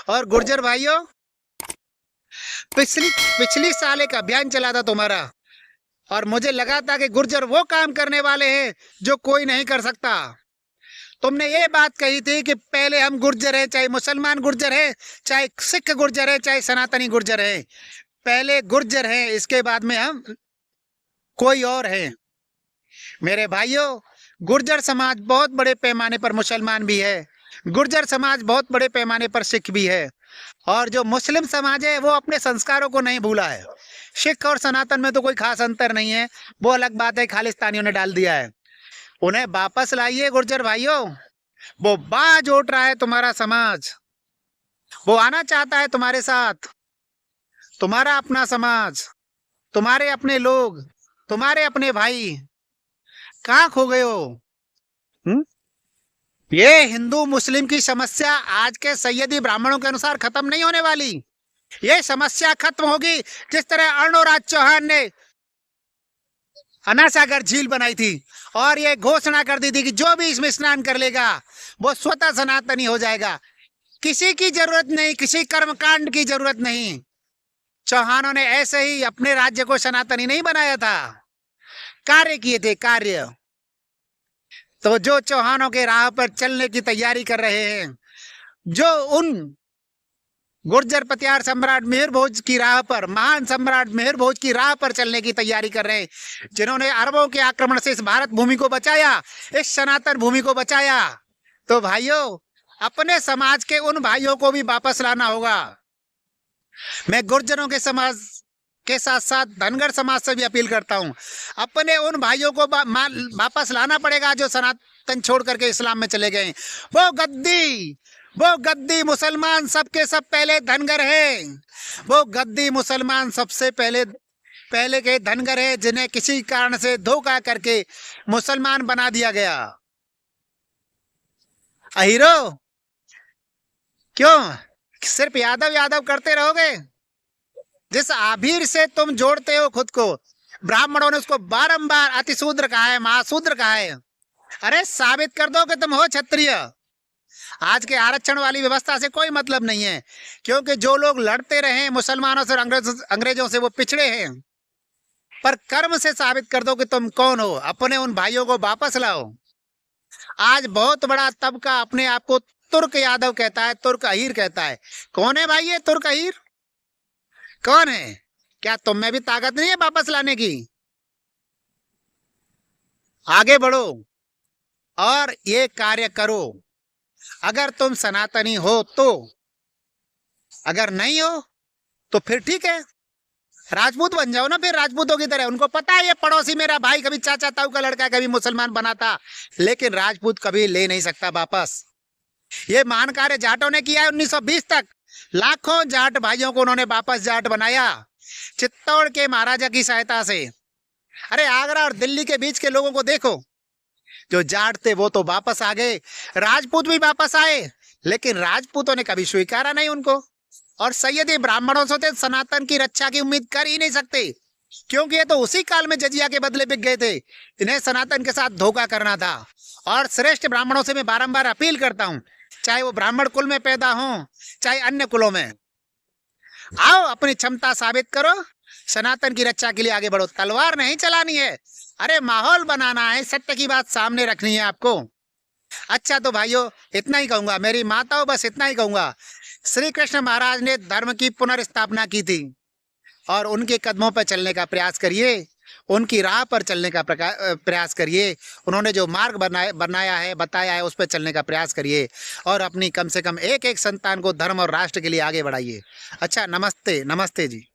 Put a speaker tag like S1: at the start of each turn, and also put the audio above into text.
S1: और गुर्जर भाइयों, पिछली पिछली साल एक अभियान चला था तुम्हारा, और मुझे लगा था कि गुर्जर वो काम करने वाले हैं जो कोई नहीं कर सकता। तुमने ये बात कही थी कि पहले हम गुर्जर हैं, चाहे मुसलमान गुर्जर है, चाहे सिख गुर्जर है, चाहे सनातनी गुर्जर है, पहले गुर्जर हैं, इसके बाद में हम कोई और हैं। मेरे भाइयों, गुर्जर समाज बहुत बड़े पैमाने पर मुसलमान भी है, गुर्जर समाज बहुत बड़े पैमाने पर सिख भी है, और जो मुस्लिम समाज है वो अपने संस्कारों को नहीं भूला है। सिख और सनातन में तो कोई खास अंतर नहीं है, वो अलग बात है, खालिस्तानियों ने डाल दिया है। उन्हें वापस लाइए गुर्जर भाइयों। वो बाज उठ रहा है तुम्हारा समाज, वो आना चाहता है तुम्हारे साथ, तुम्हारा अपना समाज, तुम्हारे अपने लोग, तुम्हारे अपने भाई। कहाँ खो गए हो? ये हिंदू मुस्लिम की समस्या आज के सैयदी ब्राह्मणों के अनुसार खत्म नहीं होने वाली। ये समस्या खत्म होगी जिस तरह अर्णोराज चौहान ने अनासागर झील बनाई थी और ये घोषणा कर दी थी कि जो भी इसमें स्नान कर लेगा वो स्वतः सनातनी हो जाएगा। किसी की जरूरत नहीं, किसी कर्मकांड की जरूरत नहीं। चौहानों ने ऐसे ही अपने राज्य को सनातनी नहीं बनाया था, कार्य किए थे, कार्य। तो जो चौहानों के राह पर चलने की तैयारी कर रहे हैं, जो उन गुर्जर पतियार सम्राट मिहिर भोज की राह पर, महान सम्राट मिहिर भोज की राह पर चलने की तैयारी कर रहे हैं, जिन्होंने अरबों के आक्रमण से इस भारत भूमि को बचाया, इस सनातन भूमि को बचाया, तो भाइयों अपने समाज के उन भाइयों को भी वापस लाना होगा। मैं गुर्जरों के समाज के साथ साथ धनगर समाज से भी अपील करता हूं, अपने उन भाइयों को वापस लाना पड़ेगा जो सनातन छोड़ करके इस्लाम में चले गए। वो गद्दी मुसलमान सबके सब पहले धनगर है, वो गद्दी मुसलमान सबसे पहले के धनगर है, जिन्हें किसी कारण से धोखा करके मुसलमान बना दिया गया। अहीरो क्यों सिर्फ यादव यादव करते रहोगे? जिस आभीर से तुम जोड़ते हो खुद को, ब्राह्मणों ने उसको बारंबार अतिशूद्र कहा है, महाशूद्र कहा है। अरे साबित कर दो कि तुम हो क्षत्रिय। आज के आरक्षण वाली व्यवस्था से कोई मतलब नहीं है, क्योंकि जो लोग लड़ते रहे मुसलमानों से, अंग्रेजों से, वो पिछड़े हैं। पर कर्म से साबित कर दो कि तुम कौन हो, अपने उन भाइयों को वापस लाओ। आज बहुत बड़ा तबका अपने आप को तुर्क यादव कहता है, तुर्क अहीर कहता है। कौन है भाई ये तुर्क अहीर? कौन है? क्या तुम में भी ताकत नहीं है वापस लाने की? आगे बढ़ो और ये कार्य करो। अगर तुम सनातनी हो तो, अगर नहीं हो तो फिर ठीक है, राजपूत बन जाओ ना फिर राजपूतों की तरह। उनको पता है ये पड़ोसी मेरा भाई कभी चाचा ताऊ का लड़का कभी मुसलमान बना था, लेकिन राजपूत कभी ले नहीं सकता वापस। ये महान कार्य जाटों ने किया है 1920 तक। लाखों जाट भाइयों को उन्होंने वापस जाट बनाया, चित्तौड़ के महाराजा की सहायता से। अरे आगरा और दिल्ली के बीच के लोगों को देखो, जो जाट थे वो तो वापस आ गए, राजपूत भी वापस आए, लेकिन राजपूतों ने कभी स्वीकारा नहीं उनको। और सैयदी ब्राह्मणों से तो सनातन की रक्षा की उम्मीद कर ही नहीं सकते, क्योंकि ये तो उसी काल में जजिया के बदले बिक गए थे। इन्हें सनातन के साथ धोखा करना था। और श्रेष्ठ ब्राह्मणों से मैं बारंबार अपील करता हूं, चाहे वो ब्राह्मण कुल में पैदा हो, चाहे अन्य कुलों में, आओ अपनी क्षमता साबित करो, सनातन की रक्षा के लिए आगे बढ़ो। तलवार नहीं चलानी है, अरे माहौल बनाना है, सत्य की बात सामने रखनी है आपको। अच्छा तो भाइयों इतना ही कहूंगा, मेरी माताओं बस इतना ही कहूंगा। श्री कृष्ण महाराज ने धर्म की पुनर्स्थापना की थी, और उनके कदमों पर चलने का प्रयास करिए, उनकी राह पर चलने का प्रयास करिए। उन्होंने जो मार्ग बनाया है, बताया है, उस पर चलने का प्रयास करिए, और अपनी कम से कम एक एक संतान को धर्म और राष्ट्र के लिए आगे बढ़ाइए। अच्छा, नमस्ते, नमस्ते जी।